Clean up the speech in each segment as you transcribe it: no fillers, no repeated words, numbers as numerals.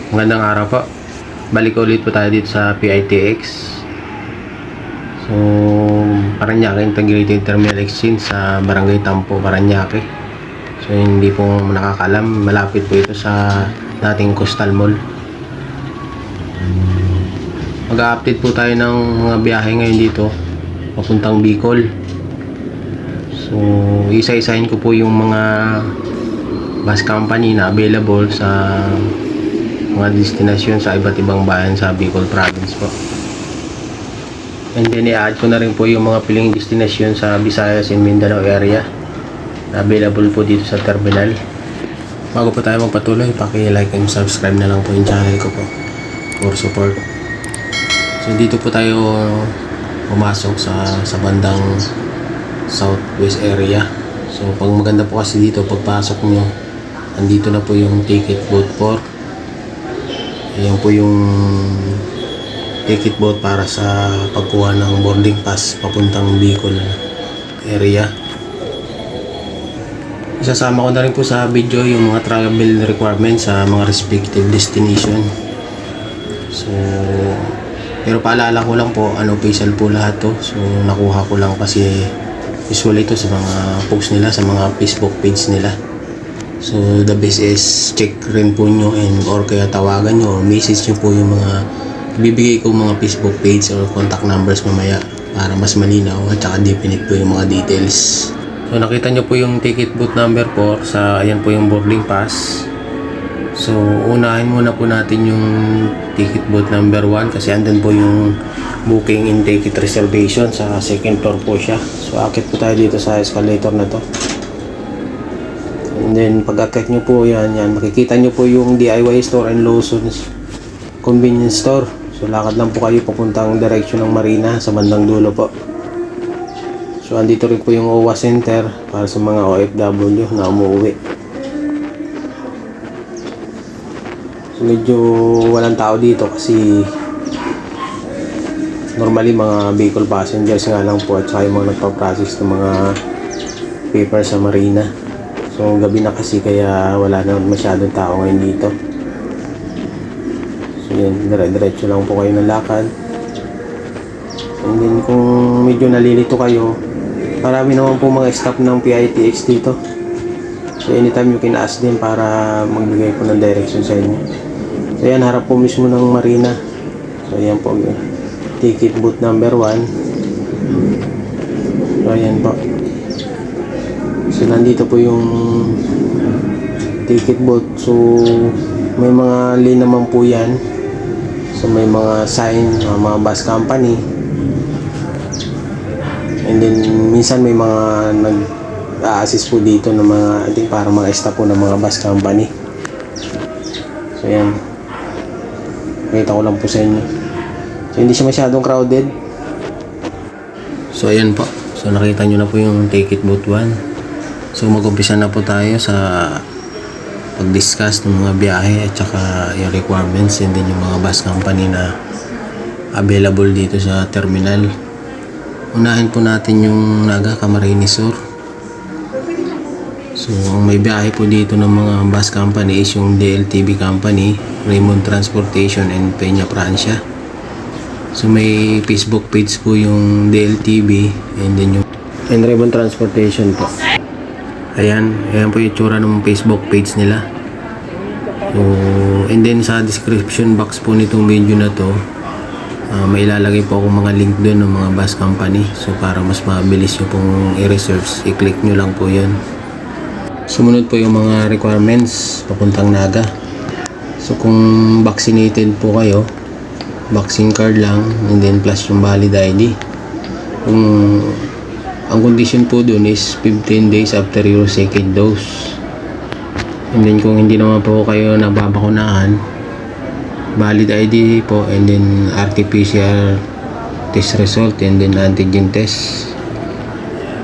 Magandang araw po. Balik ulit po tayo dito sa PITX. So, Parañaque Integrated Terminal Exchange sa Barangay Tampo, Parañaque. So, hindi po nakakalam, malapit po ito sa dating Coastal Mall. Mag-update po tayo ng mga biyahe ngayon dito papuntang Bicol. So, isa-isahin ko po yung mga bus company na available sa mga destinasyon sa iba't ibang bayan sa Bicol Province po. And then i-add ko na rin po yung mga piling destinasyon sa Visayas and Mindanao area na available po dito sa terminal. Bago po tayo magpatuloy, paki-like and subscribe na lang po yung channel ko po for support. So dito po tayo pumasok sa bandang southwest area. So pag maganda po kasi dito, pagpasok nyo, andito na po yung ticket booth 4. Ayan po yung ticket booth para sa pagkuha ng boarding pass papuntang Bicol area. Isasama ko na rin po sa video yung mga travel requirements sa mga respective destination. So, pero paalala ko lang po, unofficial po lahat to. So, nakuha ko lang kasi usually ito sa mga post nila, sa mga Facebook page nila. So, the best is check rin po nyo or kaya tawagan nyo or message nyo po yung mga bibigay ko mga Facebook page or contact numbers mamaya para mas malinaw at saka definite po yung mga details. So, nakita nyo po yung ticket booth number 4 sa, ayan po yung boarding pass. So, unahin muna po natin yung ticket booth number 1 kasi andun po yung booking and ticket reservation sa second floor po siya. So, akit po tayo dito sa escalator na to. And then pag-akit nyo po yan, makikita nyo po yung DIY store and Lawson's convenience store. So lakad lang po kayo papuntang direksyon ng Marina sa bandang dulo po. So andito rin po yung OWA Center para sa mga OFW na umuwi. So medyo walang tao dito kasi normally mga Bicol passengers nga lang po at saka yung mga nagpa-process ng mga paper sa Marina. So gabi na kasi kaya wala na masyadong tao ngayon dito. So yan, dire-diretso lang po kayo ng lakad. And then kung medyo nalilito kayo, marami naman po mga staff ng PITX dito. So anytime you can ask them para magbigay po ng direction sa inyo. So yan, harap po mismo ng Marina. So yan po, ticket booth number 1. So yan po. So nandito po yung ticket booth. So may mga lane naman po yan. So may mga sign, mga bus company. And then minsan may mga nag-a-assist po dito ng mga, I think para mga staff po ng mga bus company. So yan, nakita ko lang po sa inyo. So hindi siya masyadong crowded. So ayan po. So nakita nyo na po yung ticket booth 1. So mag-umpisa na po tayo sa pag-discuss ng mga biyahe at saka yung requirements and then yung mga bus company na available dito sa terminal. Unahin po natin yung Naga Camarines Sur. So ang may biyahe po dito ng mga bus company is yung DLTV Company, Raymond Transportation and Peña Francia. So may Facebook page po yung DLTV and then yung Raymond Transportation po. Ayan po yung tsura ng Facebook page nila. So, and then sa description box po nitong video na to, may ilalagay po ako mga link doon ng mga bus company. So para mas mabilis nyo pong i-research, i-click nyo lang po yun. Sumunod po yung mga requirements papuntang Naga. So kung vaccinated po kayo, vaccine card lang and then plus yung valid ID. Kung ang condition po dun is 15 days after your second dose. And then kung hindi naman po kayo nababakunahan, valid ID po and then RT-PCR test result and then antigen test.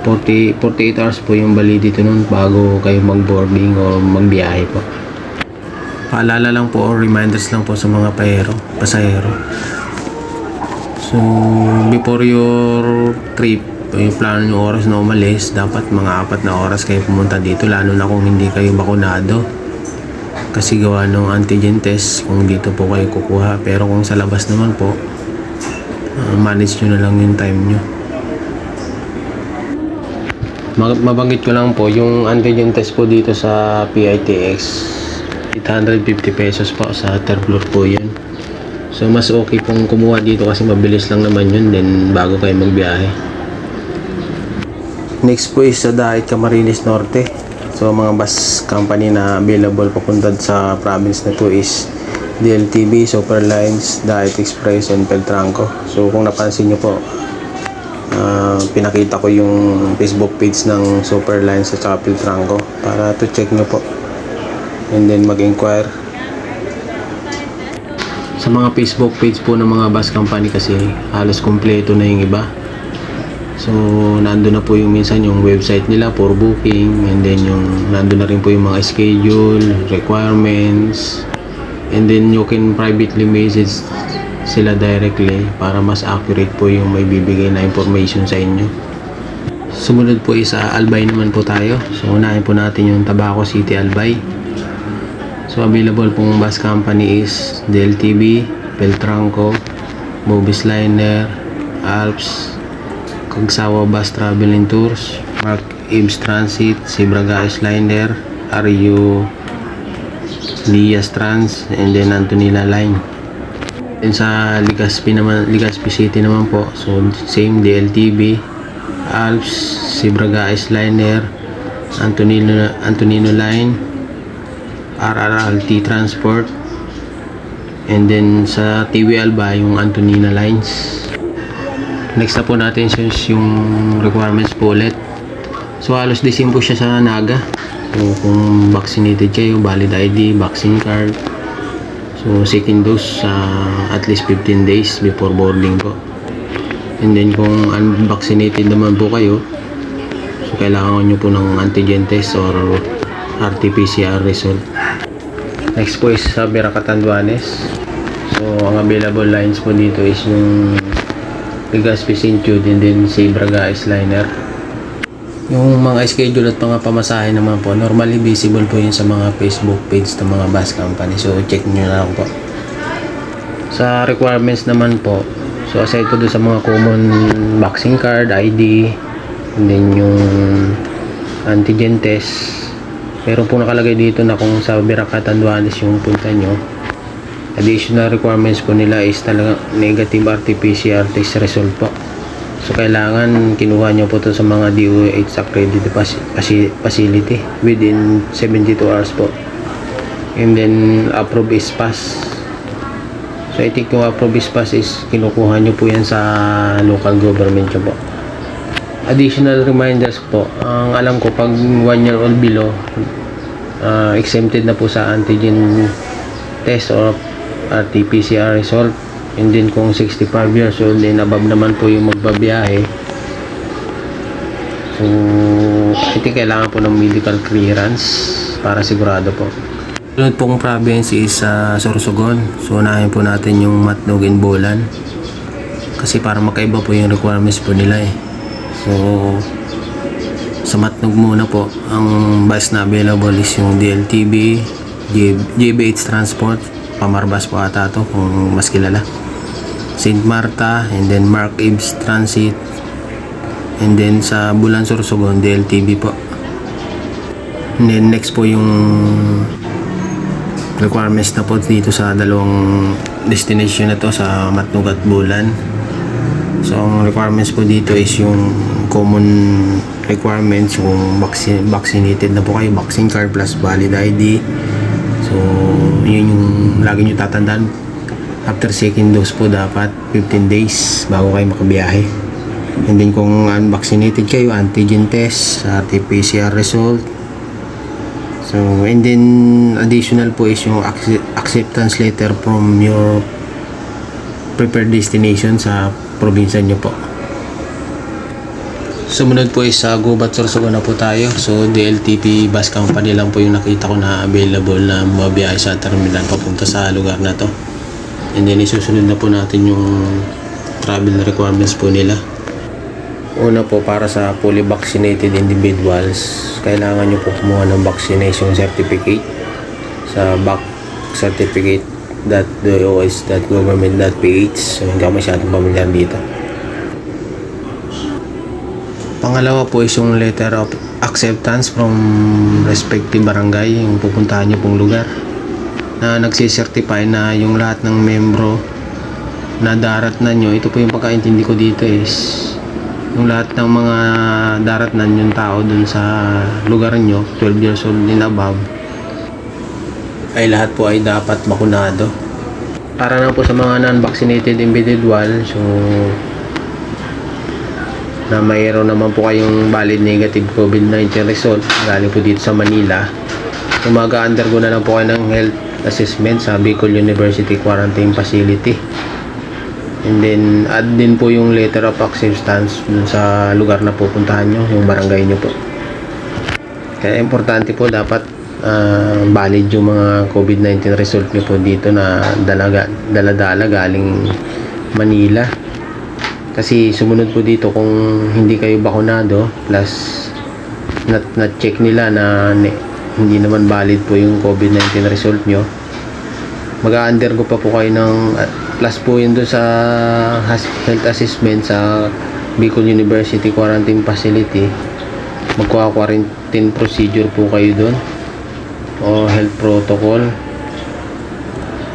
48 hours po yung validity nun bago kayo mag-boarding o magbiyahe po. Paalala lang po or reminders lang po sa mga pasahero. So before your trip, yung plano nyo oras na umalis, dapat mga 4 na oras kayo pumunta dito, lalo na kung hindi kayo bakunado. kasi gawa ng antigen test kung dito po kayo kukuha. Pero kung sa labas naman po, manage nyo na lang yung time nyo. Mabanggit ko lang po, yung antigen test po dito sa PITX, 850 pesos po sa third floor po yun. So mas okay pong kumuha dito kasi mabilis lang naman yun din bago kayo magbiyahe. Next po is sa Dait Camarines Norte. So mga bus company na available papunta sa province na to is DLTB, Superlines, Dait Express, and Peltranco. So kung napansin nyo po, pinakita ko yung Facebook page ng Superlines at saka Peltranco para to check nyo po and then mag-inquire. Sa mga Facebook page po ng mga bus company kasi halos kompleto na yung iba. So nandun na po yung minsan yung website nila for booking, and then yung nandun na rin po yung mga schedule, requirements, and then you can privately message sila directly para mas accurate po yung may bibigay na information sa inyo. Sumunod po is sa Albay naman po tayo. So unahin po natin yung Tabaco City Albay. So available pong bus company is DLTB, Peltranco, Mobis Liner, Alps, Kagsawa Bus Travel and Tours, Mark Ibs Transit, Sibragaes Liner, RU Lias Trans, and then Antonilla Line. And sa Legazpi City naman po, so same DLTB, Alps, Sibragaes Liner, Antonino Line, RRLT Transport, and then sa TV Alba yung Antonina Lines. Next na po natin yung requirements po ulit. So halos the same po siya sa Naga. So kung vaccinated kayo, valid ID, vaccine card, so second dose at least 15 days before boarding po. And then kung unvaccinated naman po kayo, so kailangan nyo po ng antigen test or RT-PCR result. Next po is sa Beracatanduanes. So ang available lines po dito is yung Legazpi Sintude and then Sibragaes Liner. Yung mga schedule at mga pamasahe naman po, normally visible po yun sa mga Facebook page ng mga bus company. So check nyo na lang po. Sa requirements naman po, so aside po doon sa mga common vaccine card, ID, and then yung antigen test, pero po nakalagay dito na kung sa Beracatanduanes yung punta nyo, additional requirements po nila is talaga negative RT-PCR test result po. So kailangan kinuha nyo po to sa mga DOH accredited facility within 72 hours po. And then approve is pass. So I think yung approve is pass is kinukuha nyo po yan sa local government nyo po. Additional reminders po, ang alam ko pag 1 year old below, exempted na po sa antigen test or RT-PCR result. And then kung 65 years old and above naman po yung magbabiyahe, so I think kailangan po ng medical clearance para sigurado po. Sunod pong province is Sorsogon. So unahin po natin yung Matnog and Bolan kasi para magkaiba po yung requirements po nila eh. So sa Matnog muna po, ang bus na available is yung DLTB, JBH Transport, Pamarbas po ata to kung mas kilala, St. Marta, and then Mark Ibs Transit, and then sa Bulan Sorsogon DLTB po. And then next po yung requirements na po dito sa dalawang destination na to, sa Matnog at Bulan. So ang requirements po dito is yung common requirements, kung vaccinated na po kayo, vaccine card plus valid ID. So yun yung lagi nyo tatandaan, after second dose po dapat 15 days bago kayo makabiyahe. And then kung unvaccinated kayo, antigen test, RT-PCR result. So and then additional po is yung acceptance letter from your preferred destination sa probinsya nyo po. Sumunod po is sa Gubat, Sorsogon na po tayo. So DLTP bus company lang po yung nakita ko na available na mabiyahe sa terminal papunta sa lugar na to. And then isusunod na po natin yung travel requirements po nila. Una po, para sa fully vaccinated individuals, kailangan nyo po kumuha ng vaccination certificate. sa backcertificate.dos.government.ph. So hindi ako masyadong pamilyar dito. Pangalawa po is yung letter of acceptance from respective barangay, yung pupuntahan nyo pong lugar, na nagsisertify na yung lahat ng membro na daratnan nyo. Ito po yung pagkaintindi ko dito is yung lahat ng mga daratnan yung tao dun sa lugar nyo, 12 years old and above, ay lahat po ay dapat bakunado. Para na po sa mga non-vaccinated individual, so na mayroon naman po kayong valid negative COVID-19 result galing po dito sa Manila, so mag-undergo na lang po kayo ng health assessment sa Bicol University Quarantine Facility, and then add din po yung letter of acceptance dun sa lugar na pupuntahan nyo, yung barangay nyo po. Kaya importante po dapat valid yung mga COVID-19 result nyo po dito na dala-dala galing Manila. Kasi sumunod po dito kung hindi kayo bakunado plus na-check nila na hindi naman valid po yung COVID-19 result nyo, mag-undergo pa po kayo ng plus po yun doon sa health assessment sa Bicol University Quarantine Facility. Magkwa-quarantine procedure po kayo doon o health protocol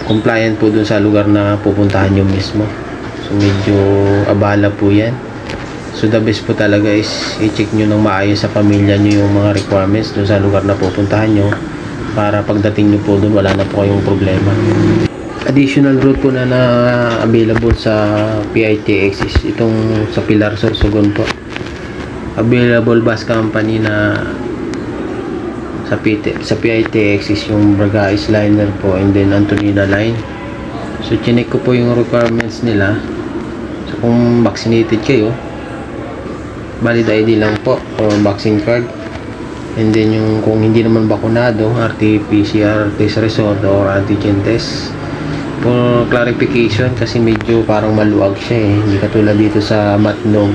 compliant po doon sa lugar na pupuntahan nyo mismo. So medyo abala po yan. So the best po talaga is i-check nyo ng maayos sa pamilya nyo yung mga requirements doon sa lugar na pupuntahan nyo, para pagdating nyo po doon wala na po kayong problema. Additional route po na available sa PITX is itong sa Pilar, Sorsogon po. Available bus company na sa PITX is yung Bragais Liner po, and then Antonina Line. So chinek ko po yung requirements nila. So kung vaccinated kayo, valid ID lang po or vaccine card, and then yung kung hindi naman bakunado, RT-PCR test result or antigen test. For clarification, kasi medyo parang maluwag siya eh, hindi katulad dito sa Matnog,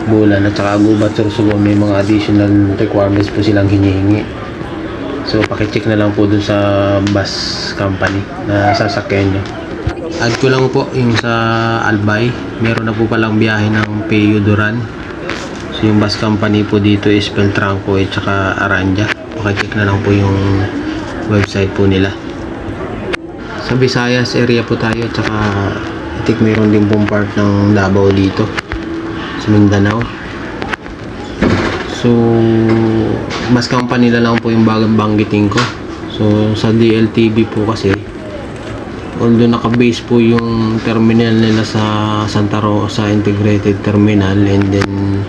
Bulan at saka Gubat, Sorsogon, may mga additional requirements po silang hinihingi. So pakicheck na lang po dun sa bus company na sasakyan nyo. Add ko lang po yung sa Albay, meron na po palang biyahe ng PU Duran. So yung bus company po dito is Peltranco at saka Aranja. Pakicheck na lang po yung website po nila. Sa Visayas area po tayo, at saka I think meron din pong part ng Davao dito sa Mindanao. So bus company na lang po yung banggitin ko. So sa DLTV po kasi, although naka-base po yung terminal nila sa Santa Rosa Integrated Terminal and then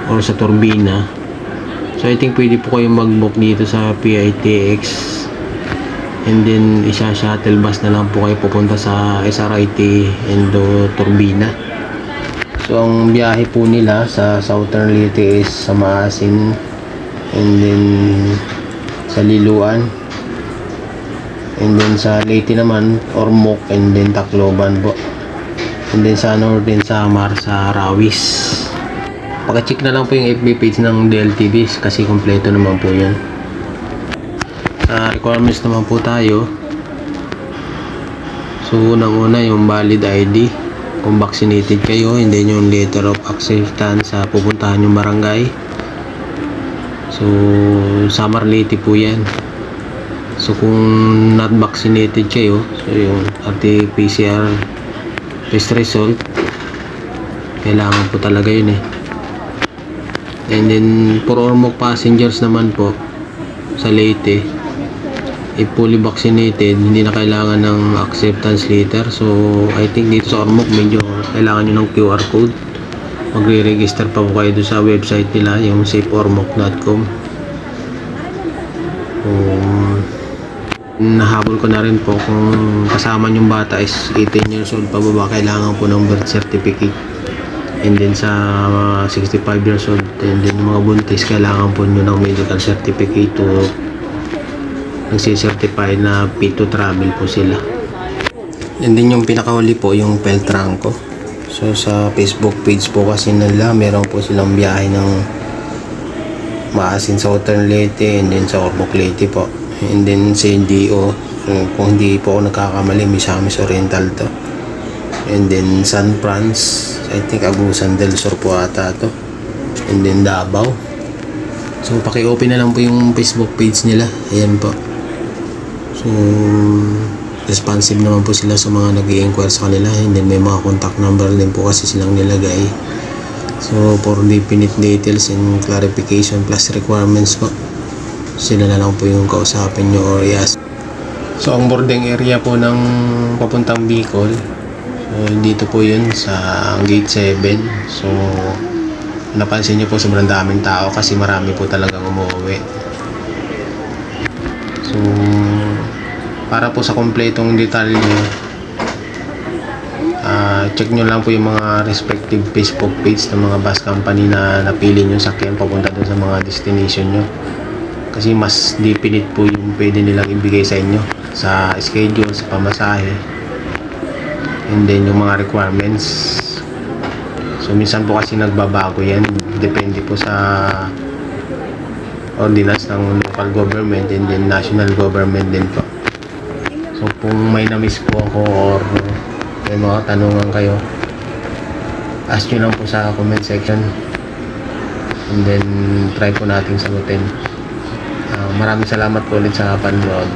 or sa Turbina, so I think pwede po kayong mag-book dito sa PITX, and then isa-shuttle bus na lang po kayo pupunta sa SRIT and Turbina. So ang biyahe po nila sa Southern Leyte is sa Maasin, and then sa Liloan, and then sa Leyte naman Ormoc, and then Tacloban po, and then sa Northern Samar sa Rawis. Paka-check na lang po yung FB page ng DLTV kasi kompleto naman po yan. Sa requirements naman po tayo, so unang-una yung valid ID kung vaccinated kayo, and then yung letter of acceptance sa pupuntahan yung barangay. So Samar Leyte po yan. So kung not vaccinated kayo, so yung RT-PCR test result kailangan po talaga yun eh. And then for Ormoc passengers naman po sa Leyte, if fully vaccinated, hindi na kailangan ng acceptance letter. So I think dito sa Ormoc medyo kailangan nyo ng QR code. Magre-register pa po kayo doon sa website nila, yung safermoc.com. Nahabol ko na rin po kung kasama yung bata is 18 years old pababa, kailangan po ng birth certificate, and then sa 65 years old, and then mga buntis kailangan po nyo ng medical certificate to nagsicertify na fit to travel po sila. And then yung pinakahuli po yung Peltranco. So sa Facebook page po kasi nila, meron po silang biyahe ng Maasin Southern Leyte, and then sa Ormoc Leyte po, and then CNGO. So, kung hindi po ako nagkakamali, Misamis Oriental to. And then San Franz, I think Agusan del Sur po ata to. And then Davao. So paki-open na lang po yung Facebook page nila. Ayan po. So responsive naman po sila sa mga nag-i-inquire sa kanila. And then may mga contact number din po kasi silang nilagay. So for definite details and clarification plus requirements po, sila na lang po yung kausapin nyo or i-ask. So ang boarding area po ng papuntang Bicol, so dito po yun sa gate 7. So napansin nyo po sobrang daming tao kasi marami po talagang umuwi. So para po sa kompletong detalye, check nyo lang po yung mga respective Facebook page ng mga bus company na napili nyo sakyan papunta dun sa mga destination nyo, kasi mas definite po yung pwede nilang ibigay sa inyo sa schedule, sa pamasahe, and then yung mga requirements. So minsan po kasi nagbabago yan, depende po sa ordinance ng local government and then national government din po. So kung may na-miss po ako or may mga tanungan kayo, ask nyo lang po sa comment section, and then try po nating sagutin. Maraming salamat po ulit sa panonood.